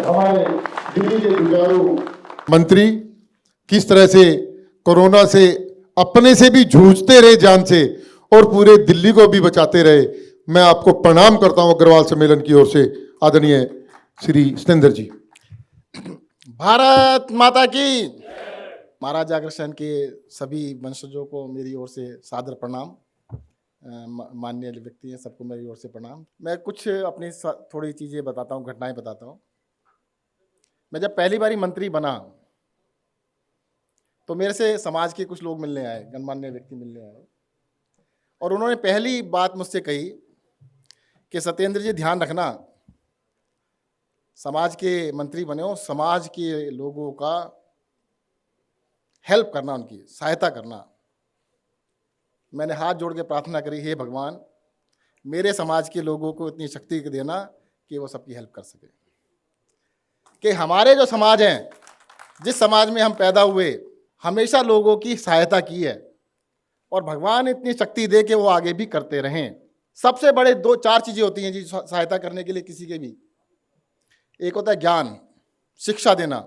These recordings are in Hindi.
हमारे दिल्ली के जुझारू मंत्री किस तरह से कोरोना से अपने से भी जूझते रहे जान से और पूरे दिल्ली को भी बचाते रहे। मैं आपको प्रणाम करता हूं अग्रवाल सम्मेलन की ओर से, आदरणीय श्री सतेंद्र जी। भारत माता की। महाराजा अग्रसेन के सभी वंशजों को मेरी ओर से सादर प्रणाम। माननीय व्यक्ति हैं, सबको मेरी ओर से प्रणाम। मैं कुछ अपनी थोड़ी चीज़ें बताता हूँ, घटनाएं बताता हूँ। मैं जब पहली बारी मंत्री बना तो मेरे से समाज के कुछ लोग मिलने आए, गणमान्य व्यक्ति मिलने आए, और उन्होंने पहली बात मुझसे कही कि सतेंद्र जी ध्यान रखना, समाज के मंत्री बने हो, समाज के लोगों का हेल्प करना, उनकी सहायता करना। मैंने हाथ जोड़ के प्रार्थना करी, हे भगवान मेरे समाज के लोगों को इतनी शक्ति देना कि वो सबकी हेल्प कर सके। कि हमारे जो समाज हैं, जिस समाज में हम पैदा हुए, हमेशा लोगों की सहायता की है, और भगवान इतनी शक्ति दे कि वो आगे भी करते रहें। सबसे बड़े 2-4 चीज़ें होती हैं जी सहायता करने के लिए किसी के भी। एक होता है ज्ञान, शिक्षा देना।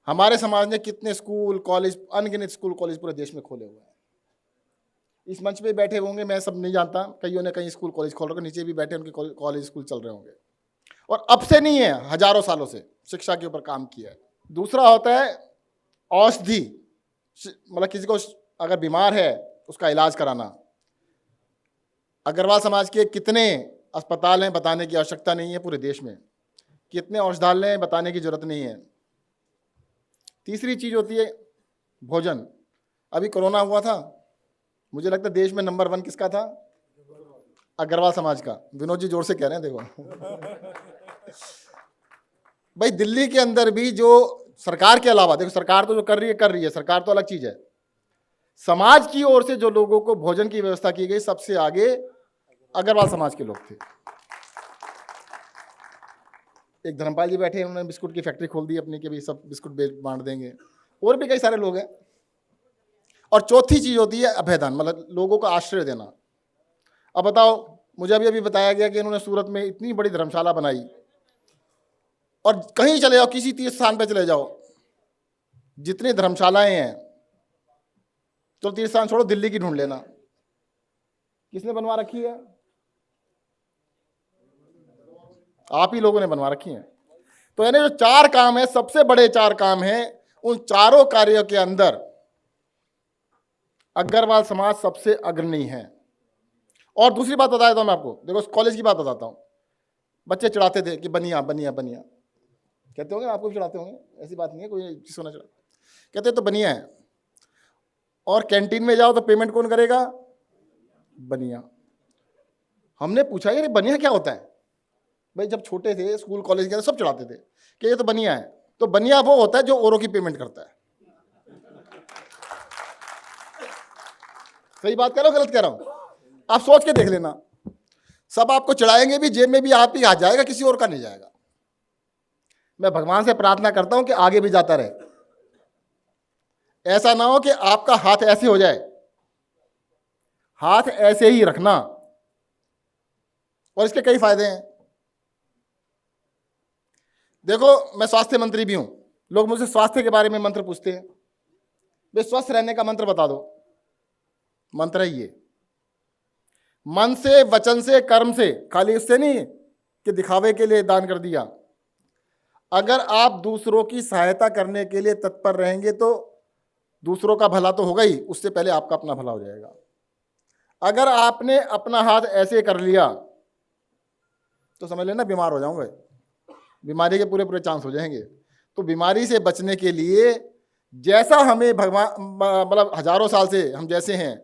हमारे समाज ने कितने स्कूल कॉलेज, अनगिनत स्कूल कॉलेज पूरे देश में खोले हुए हैं। इस मंच पे बैठे होंगे, मैं सब नहीं जानता, कईयों ने कहीं स्कूल कॉलेज खोल रखे, नीचे भी बैठे उनके कॉलेज स्कूल चल रहे होंगे, और अब से नहीं है, हजारों सालों से शिक्षा के ऊपर काम किया है। दूसरा होता है औषधि, मतलब किसी को अगर बीमार है उसका इलाज कराना। अग्रवाल समाज के कितने अस्पताल हैं बताने की आवश्यकता नहीं है पूरे देश में, कितने औषधालय हैं बताने की जरूरत नहीं है। तीसरी चीज होती है भोजन। अभी कोरोना हुआ था, मुझे लगता है देश में नंबर 1 किसका था? अग्रवाल समाज का। विनोद जी जोर से कह रहे हैं, देखो भाई दिल्ली के अंदर भी जो सरकार के अलावा, देखो सरकार तो जो कर रही है, सरकार तो अलग चीज है, समाज की ओर से जो लोगों को भोजन की व्यवस्था की गई, सबसे आगे अग्रवाल समाज के लोग थे। एक धर्मपाल जी बैठे हैं, उन्होंने बिस्कुट की फैक्ट्री खोल दी अपनी, के भी सब बिस्कुट बांट देंगे, और भी कई सारे लोग हैं। और चौथी चीज होती है अभयदान, मतलब लोगों को आश्रय देना। अब बताओ, मुझे अभी बताया गया कि इन्होंने सूरत में इतनी बड़ी धर्मशाला बनाई, और कहीं चले जाओ, किसी तीर्थ स्थान पे चले जाओ, जितनी धर्मशालाएं हैं, तो तीर्थ स्थान छोड़ो, दिल्ली की ढूंढ लेना, किसने बनवा रखी है? आप ही लोगों ने बनवा रखी है। तो यानी जो 4 काम है, सबसे बड़े 4 काम हैं, उन चारों कार्यों के अंदर अग्रवाल समाज सबसे अग्रणी है। और दूसरी बात बता देता हूं मैं आपको, देखो कॉलेज की बात बताता हूं। बच्चे चढ़ाते थे कि बनिया बनिया बनिया, कहते होंगे, आपको भी चढ़ाते होंगे, ऐसी बात नहीं है, कोई चीज होना चढ़ा, कहते तो बनिया है। और कैंटीन में जाओ तो पेमेंट कौन करेगा? बनिया। हमने पूछा ये बनिया क्या होता है भाई? जब छोटे थे, स्कूल कॉलेज के सब चढ़ाते थे कि ये तो बनिया है। तो बनिया वो होता है जो औरों की पेमेंट करता है। सही बात कह रहा हूं, गलत कह रहा हूं? आप सोच के देख लेना, सब आपको चढ़ाएंगे भी, जेब में भी आप ही आ जाएगा, किसी और का नहीं जाएगा। मैं भगवान से प्रार्थना करता हूं कि आगे भी जाता रहे। ऐसा ना हो कि आपका हाथ ऐसे हो जाए, हाथ ऐसे ही रखना। और इसके कई फायदे हैं। देखो, मैं स्वास्थ्य मंत्री भी हूं, लोग मुझसे स्वास्थ्य के बारे में मंत्र पूछते हैं, वे स्वस्थ रहने का मंत्र बता दो। मंत्र है ये, मन से, वचन से, कर्म से, खाली इससे नहीं कि दिखावे के लिए दान कर दिया। अगर आप दूसरों की सहायता करने के लिए तत्पर रहेंगे तो दूसरों का भला तो होगा ही, उससे पहले आपका अपना भला हो जाएगा। अगर आपने अपना हाथ ऐसे कर लिया तो समझ लेना बीमार हो जाऊंगा, बीमारी के पूरे चांस हो जाएंगे। तो बीमारी से बचने के लिए जैसा हमें भगवान, मतलब हजारों साल से हम जैसे हैं,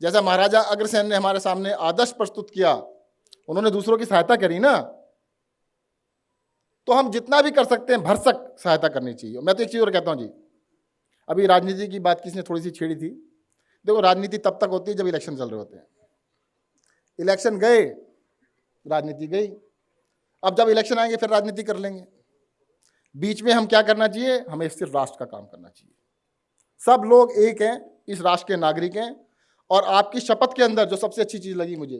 जैसा महाराजा अग्रसेन ने हमारे सामने आदर्श प्रस्तुत किया, उन्होंने दूसरों की सहायता करी ना, तो हम जितना भी कर सकते हैं भरसक सहायता करनी चाहिए। मैं तो एक चीज और कहता हूं जी, अभी राजनीति की बात किसने थोड़ी सी छेड़ी थी। देखो, राजनीति तब तक होती है जब इलेक्शन चल रहे होते हैं। इलेक्शन गए, राजनीति गई। अब जब इलेक्शन आएंगे फिर राजनीति कर लेंगे। बीच में हम क्या करना चाहिए? हमें सिर्फ राष्ट्र का काम करना चाहिए। सब लोग एक हैं, इस राष्ट्र के नागरिक हैं। और आपकी शपथ के अंदर जो सबसे अच्छी चीज लगी मुझे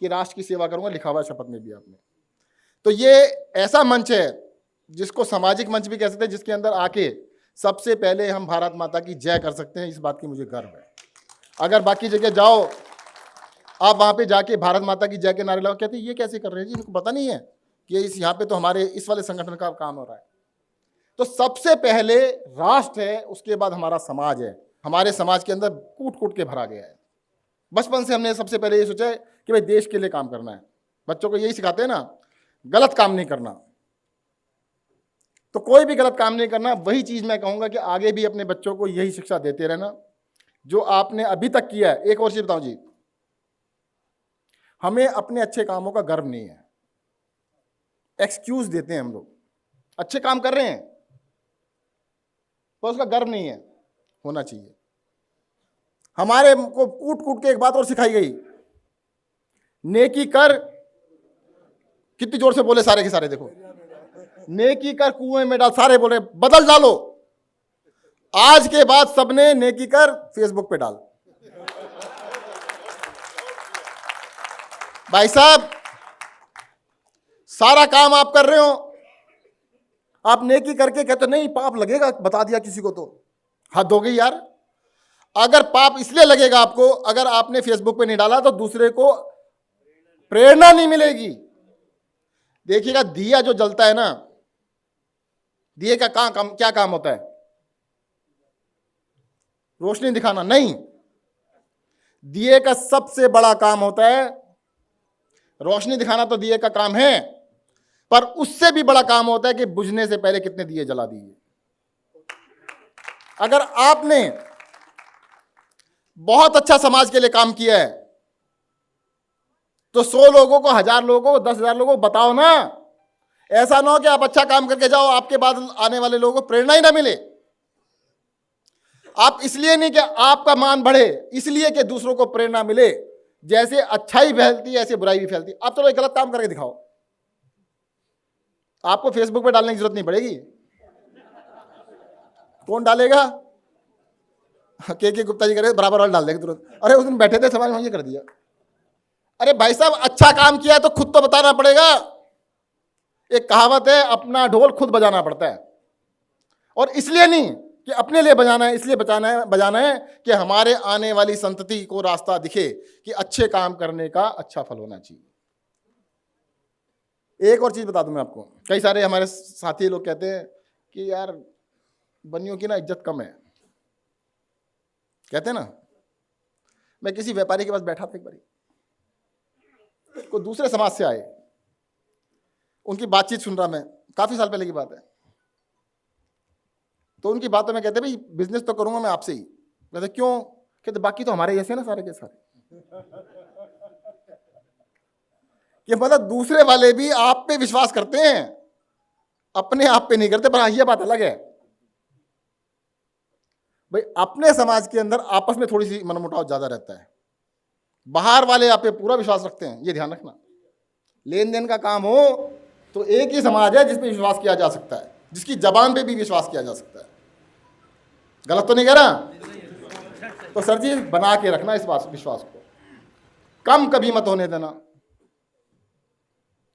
कि राष्ट्र की सेवा करूंगा, लिखा हुआ शपथ में भी आपने। तो ये ऐसा मंच है जिसको सामाजिक मंच भी कह सकते हैं, जिसके अंदर आके सबसे पहले हम भारत माता की जय कर सकते हैं। इस बात की मुझे गर्व है। अगर बाकी जगह जाओ, आप वहां पे जाके भारत माता की जय के नारे लगाओ, कहते हैं ये कैसे कर रहे हैं जी, इनको पता नहीं है कि इस यहाँ पे तो हमारे इस वाले संगठन का काम हो रहा है। तो सबसे पहले राष्ट्र है, उसके बाद हमारा समाज है। हमारे समाज के अंदर कूट कूट के भरा गया है। बचपन से हमने सबसे पहले ये सोचा है कि भाई देश के लिए काम करना है। बच्चों को यही सिखाते हैं ना, गलत काम नहीं करना। तो कोई भी गलत काम नहीं करना। वही चीज मैं कहूंगा कि आगे भी अपने बच्चों को यही शिक्षा देते रहना जो आपने अभी तक किया है। एक और चीज बताऊं जी, हमें अपने अच्छे कामों का गर्व नहीं है। एक्सक्यूज देते हैं हम लोग, अच्छे काम कर रहे हैं तो उसका गर्व नहीं है, होना चाहिए। हमारे को कूट कूट के एक बात और सिखाई गई, नेकी कर, कितनी जोर से बोले सारे के सारे, देखो, नेकी कर कुएं में डाल, सारे बोले बदल डालो। आज के बाद सबने नेकी कर फेसबुक पे डाल। भाई साहब, सारा काम आप कर रहे हो, आप नेकी करके कहते नहीं पाप लगेगा, बता दिया किसी को तो हद हो गई यार। अगर पाप इसलिए लगेगा आपको, अगर आपने फेसबुक पे नहीं डाला तो दूसरे को प्रेरणा नहीं मिलेगी। देखिएगा, दिया जो जलता है ना, दिए का क्या काम होता है? रोशनी दिखाना नहीं। दिए का सबसे बड़ा काम होता है, रोशनी दिखाना तो दिए का काम है, पर उससे भी बड़ा काम होता है कि बुझने से पहले कितने दिए जला दिए। अगर आपने बहुत अच्छा समाज के लिए काम किया है तो 100 लोगों को, 1000 लोगों को, 10,000 लोगों को बताओ ना। ऐसा ना हो कि आप अच्छा काम करके जाओ, आपके बाद आने वाले लोगों को प्रेरणा ही ना मिले। आप इसलिए नहीं कि आपका मान बढ़े, इसलिए कि दूसरों को प्रेरणा मिले। जैसे अच्छाई फैलती है ऐसे बुराई भी फैलती है। आप चलो एक गलत काम करके दिखाओ, आपको फेसबुक पे डालने की जरूरत नहीं पड़ेगी। कौन डालेगा? के गुप्ता जी करे बराबर वाले डाल देंगे तुरंत। अरे उस दिन बैठे थे समाज में, ये कर दिया। अरे भाई साहब, अच्छा काम किया तो खुद तो बताना पड़ेगा। एक कहावत है, अपना ढोल खुद बजाना पड़ता है। और इसलिए नहीं कि अपने लिए बजाना है, इसलिए बजाना है कि हमारे आने वाली संतति को रास्ता दिखे कि अच्छे काम करने का अच्छा फल होना चाहिए। एक और चीज बता दूं मैं आपको, कई सारे हमारे साथी लोग कहते हैं कि यार बनियों की ना इज्जत कम है, कहते हैं ना। मैं किसी व्यापारी के पास बैठा था एक बारी, कोई दूसरे समाज से आए, उनकी बातचीत सुन रहा मैं, काफी साल पहले की बात है। तो उनकी बातों में कहते भाई बिजनेस तो करूंगा मैं आपसे ही। कहते क्यों? कहते बाकी तो हमारे जैसे ना सारे के सारे। कि मतलब दूसरे वाले भी आप पे विश्वास करते हैं, अपने आप पे नहीं करते। पर ये बात अलग है भाई, अपने समाज के अंदर आपस में थोड़ी सी मनमुटाव ज्यादा रहता है, बाहर वाले आप पे पूरा विश्वास रखते हैं। ये ध्यान रखना, लेन देन का काम हो तो एक ही समाज है जिस पे विश्वास किया जा सकता है, जिसकी जबान पे भी विश्वास किया जा सकता है। गलत तो नहीं कह रहा? तो सर जी बना के रखना इस बात, विश्वास को कम कभी मत होने देना।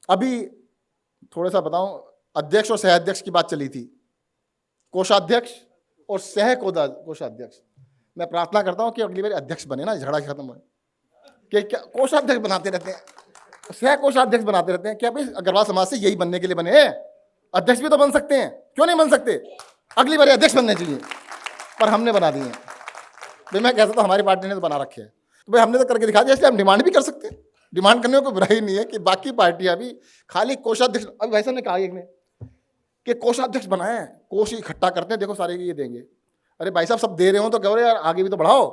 अभी थोड़ा सा बताऊं, अध्यक्ष और सह अध्यक्ष की बात चली थी, कोषाध्यक्ष और सह कोषाध्यक्ष। मैं प्रार्थना करता हूं कि अगली बार अध्यक्ष बने ना, झगड़ा खत्म हो। कि क्या कोषाध्यक्ष बनाते रहते हैं, सह कोषाध्यक्ष बनाते रहते हैं। क्या भाई अग्रवाल समाज से यही बनने के लिए बने हैं? अध्यक्ष भी तो बन सकते हैं, क्यों नहीं बन सकते? अगली बार अध्यक्ष बनने चाहिए, पर हमने बना दिए। भाई मैं कहता हूं हमारी पार्टी ने तो बना रखे हैं, तो भाई हमने तो करके दिखा दिया, इसलिए हम डिमांड भी कर सकते हैं। डिमांड करने में कोई बुराई नहीं है कि बाकी पार्टियां भी खाली कोषाध्यक्ष। अभी भाई साहब ने कहा एक ने कि कोषाध्यक्ष बनाए, कोष इकट्ठा करते हैं, देखो सारे ये देंगे। अरे भाई साहब सब दे रहे हो तो कह रहे यार आगे भी तो बढ़ाओ।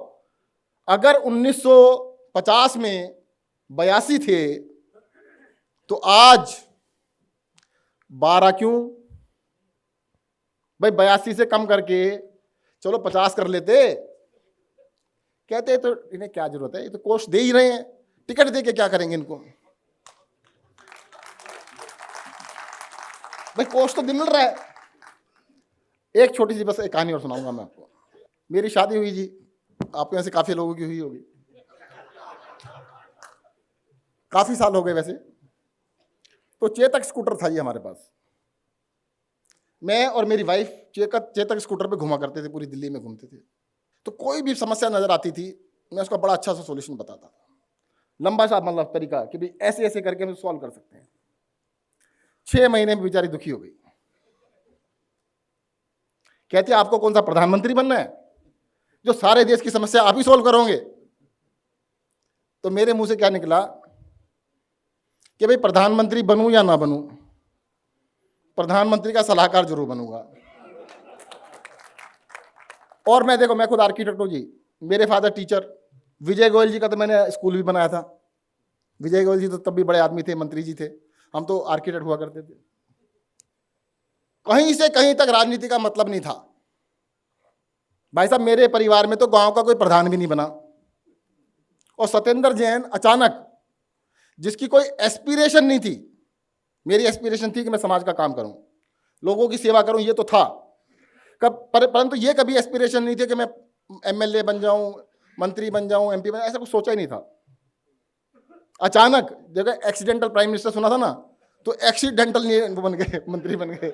अगर 1950 में 82 थे तो आज 12 क्यों? भाई 82 से कम करके चलो 50 कर लेते। कहते तो इन्हें क्या जरूरत है, ये तो कोष दे ही रहे हैं, टिकट दे के क्या करेंगे इनको? भाई कोष तो मिल रहा है। एक छोटी सी बस एक कहानी और सुनाऊंगा मैं आपको। मेरी शादी हुई जी, आपके यहाँ से काफी लोगों की हुई होगी, काफी साल हो गए वैसे। तो चेतक स्कूटर था जी हमारे पास। मैं और मेरी वाइफ चेतक चेतक स्कूटर पे घुमा करते थे, पूरी दिल्ली में घूमते थे। तो कोई भी समस्या नज़र आती थी, मैं उसका बड़ा अच्छा सा सॉल्यूशन बताता था, लंबा सा मतलब तरीका कि भाई ऐसे ऐसे करके हम सॉल्व कर सकते हैं। 6 महीने में बेचारी दुखी हो गई। कहती है आपको कौन सा प्रधानमंत्री बनना है जो सारे देश की समस्या आप ही सॉल्व करोगे? तो मेरे मुंह से क्या निकला कि भाई प्रधानमंत्री बनूं या ना बनूं, प्रधानमंत्री का सलाहकार जरूर बनूंगा। और मैं देखो, मैं खुद आर्किटेक्ट हूं जी, मेरे फादर टीचर, विजय गोयल जी का तो मैंने स्कूल भी बनाया था। विजय गोयल जी तो तब भी बड़े आदमी थे, मंत्री जी थे, हम तो आर्किटेक्ट हुआ करते थे। कहीं से कहीं तक राजनीति का मतलब नहीं था। भाई साहब, मेरे परिवार में तो गांव का कोई प्रधान भी नहीं बना, और सत्येंद्र जैन अचानक, जिसकी कोई एस्पिरेशन नहीं थी, मेरी एस्पिरेशन थी कि मैं समाज का काम करूं, लोगों की सेवा करूं, ये तो था परंतु ये कभी एस्पिरेशन नहीं थी कि मैं एमएलए बन जाऊं, मंत्री बन जाऊं, एमपी बन, ऐसा कुछ सोचा ही नहीं था। अचानक जगह एक्सीडेंटल प्राइम मिनिस्टर सुना था ना, तो एक्सीडेंटल बन गए, मंत्री बन गए।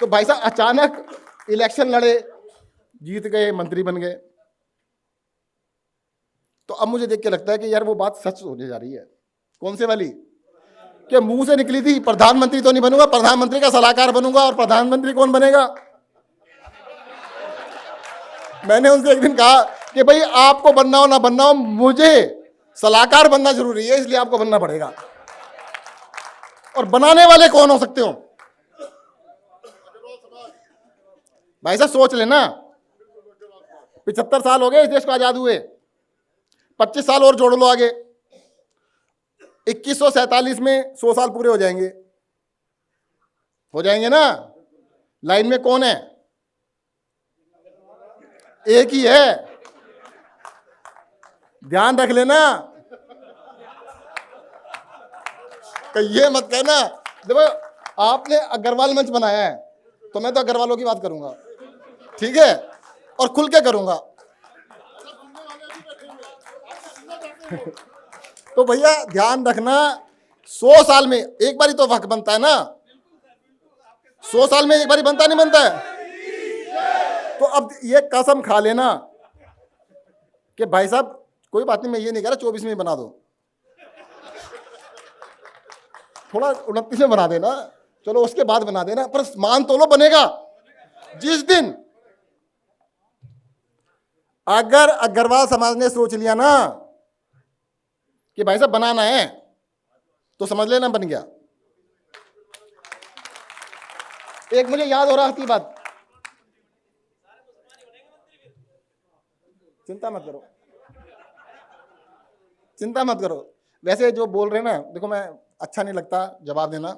तो भाई साहब अचानक इलेक्शन लड़े, जीत गए, मंत्री बन गए। तो अब मुझे देख के लगता है कि यार वो बात सच होने जा रही है। कौन से वाली? कि मुंह से निकली थी प्रधानमंत्री तो नहीं बनूंगा, प्रधानमंत्री का सलाहकार बनूंगा। और प्रधानमंत्री कौन बनेगा? मैंने उनसे एक दिन कहा कि भाई आपको बनना हो ना बनना हो, मुझे सलाहकार बनना जरूरी है, इसलिए आपको बनना पड़ेगा। और बनाने वाले कौन हो सकते हो? भाई साहब सोच लेना, 75 साल हो गए इस देश को आजाद हुए, 25 साल और जोड़ लो आगे, 2147 में 100 साल पूरे हो जाएंगे ना। लाइन में कौन है? एक ही है, ध्यान रख लेना। ये मत कहना देखो आपने अग्रवाल मंच बनाया है, तो मैं तो अग्रवालों की बात करूंगा, ठीक है, और खुल के करूंगा। तो भैया ध्यान रखना, 100 साल में एक बार ही तो वक्त बनता है ना, 100 साल में एक बार ही बनता नहीं बनता है। तो अब ये कसम खा लेना कि भाई साहब कोई बात नहीं, मैं ये नहीं कह रहा 24 में बना दो, थोड़ा 29 में बना देना, चलो उसके बाद बना देना, पर मान तो लो बनेगा। जिस दिन अगर अग्रवाल समाज ने सोच लिया ना कि भाई साहब बनाना है, तो समझ लेना बन गया। एक मुझे याद हो रहा थी बात, चिंता मत करो, चिंता मत करो। वैसे जो बोल रहे हैं ना, देखो मैं अच्छा नहीं लगता जवाब देना,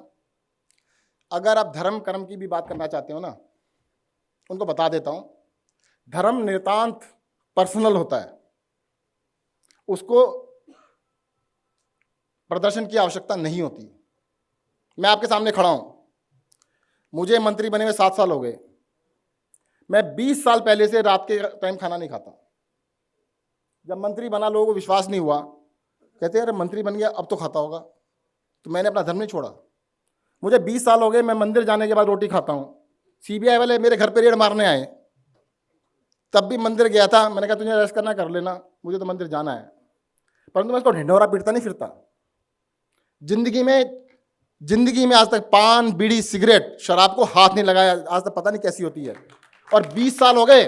अगर आप धर्म कर्म की भी बात करना चाहते हो ना, उनको बता देता हूं, धर्म नितांत पर्सनल होता है, उसको प्रदर्शन की आवश्यकता नहीं होती। मैं आपके सामने खड़ा हूं, मुझे मंत्री बने हुए 7 साल हो गए, मैं 20 साल पहले से रात के टाइम खाना नहीं खाता। जब मंत्री बना लोगों को विश्वास नहीं हुआ, कहते हैं अरे मंत्री बन गया अब तो खाता होगा, तो मैंने अपना धर्म नहीं छोड़ा। मुझे 20 साल हो गए, मैं मंदिर जाने के बाद रोटी खाता हूँ। सीबीआई वाले मेरे घर पे रेड मारने आए, तब भी मंदिर गया था, मैंने कहा तुझे अरेस्ट करना कर लेना, मुझे तो मंदिर जाना है। परंतु मैं इसको ढिंढोरा पीटता नहीं फिरता। जिंदगी में आज तक पान, बीड़ी, सिगरेट, शराब को हाथ नहीं लगाया, आज तक पता नहीं कैसी होती है। और 20 साल हो गए,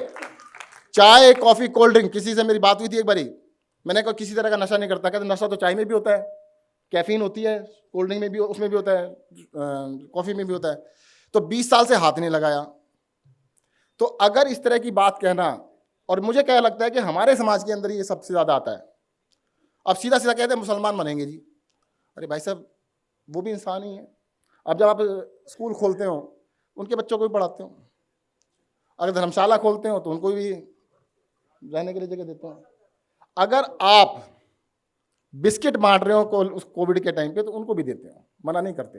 चाय, कॉफी, कोल्ड ड्रिंक, किसी से मेरी बात हुई थी एक बारी, मैंने कहा किसी तरह का नशा नहीं करता। कहते नशा तो चाय में भी होता है, कैफीन होती है, कोल्ड ड्रिंक में भी, उसमें भी होता है, कॉफी में भी होता है। तो 20 साल से हाथ नहीं लगाया। तो अगर इस तरह की बात कहना, और मुझे क्या लगता है कि हमारे समाज के अंदर ये सबसे ज्यादा आता है। अब सीधा सीधा कहते हैं मुसलमान बनेंगे जी, अरे भाई साहब वो भी इंसान ही है। अब जब आप स्कूल खोलते हो, उनके बच्चों को भी पढ़ाते हो, अगर धर्मशाला खोलते हो तो उनको भी रहने के लिए जगह देते हो। अगर आप बिस्किट बांट रहे हो उस कोविड के टाइम पे, तो उनको भी देते हो, मना नहीं करते।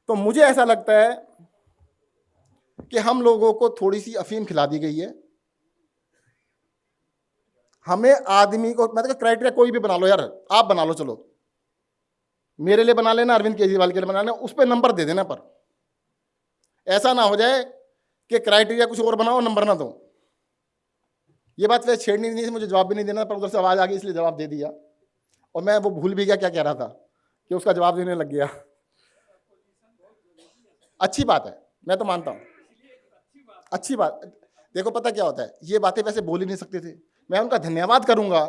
तो मुझे ऐसा लगता है कि हम लोगों को थोड़ी सी अफीम खिला दी गई है। हमें आदमी को, मैं तो क्राइटेरिया कोई भी बना लो यार, आप बना लो, चलो मेरे लिए बना लेना, अरविंद केजरीवाल के लिए बना लेना, उस पर नंबर दे देना, पर ऐसा ना हो जाए कि क्राइटेरिया कुछ और बनाओ, नंबर ना दो। ये बात वैसे छेड़नी नहीं थी, मुझे जवाब भी नहीं देना, पर उधर से आवाज़ आ गई इसलिए जवाब दे दिया। और मैं वो भूल भी गया क्या कह रहा था, कि उसका जवाब देने लग गया। अच्छी बात है, मैं तो मानता हूँ अच्छी बात। देखो पता क्या होता है, ये बातें वैसे बोल ही नहीं सकते थे। मैं उनका धन्यवाद करूंगा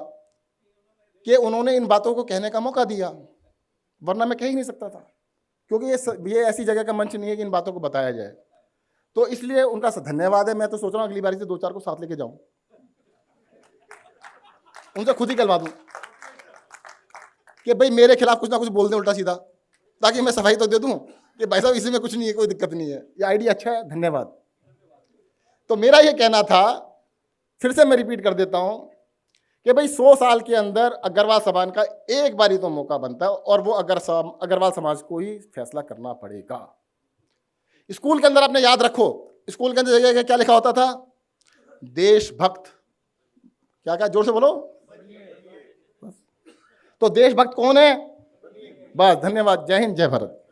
कि उन्होंने इन बातों को कहने का मौका दिया, वरना मैं कह ही नहीं सकता था, क्योंकि ये ऐसी जगह का मंच नहीं है कि इन बातों को बताया जाए। तो इसलिए उनका धन्यवाद है। मैं तो सोच रहा हूँ अगली बारी से 2-4 को साथ लेके जाऊं, उनसे खुद ही करवा दूं कि भाई मेरे खिलाफ कुछ ना कुछ बोल दें उल्टा सीधा, ताकि मैं सफाई तो दे दूं कि भाई साहब इसमें कुछ नहीं है, कोई दिक्कत नहीं है, ये आइडिया अच्छा है, धन्यवाद। तो मेरा ये कहना था, फिर से मैं रिपीट कर देता हूं कि भाई 100 साल के अंदर अग्रवाल समाज का एक बारी तो मौका बनता है, और वो अग्रवाल समाज को ही फैसला करना पड़ेगा। स्कूल के अंदर आपने याद रखो, स्कूल के अंदर जगह क्या लिखा होता था, देशभक्त। क्या क्या, जोर से बोलो। तो देशभक्त कौन है? बस, धन्यवाद। जय हिंद, जय भारत।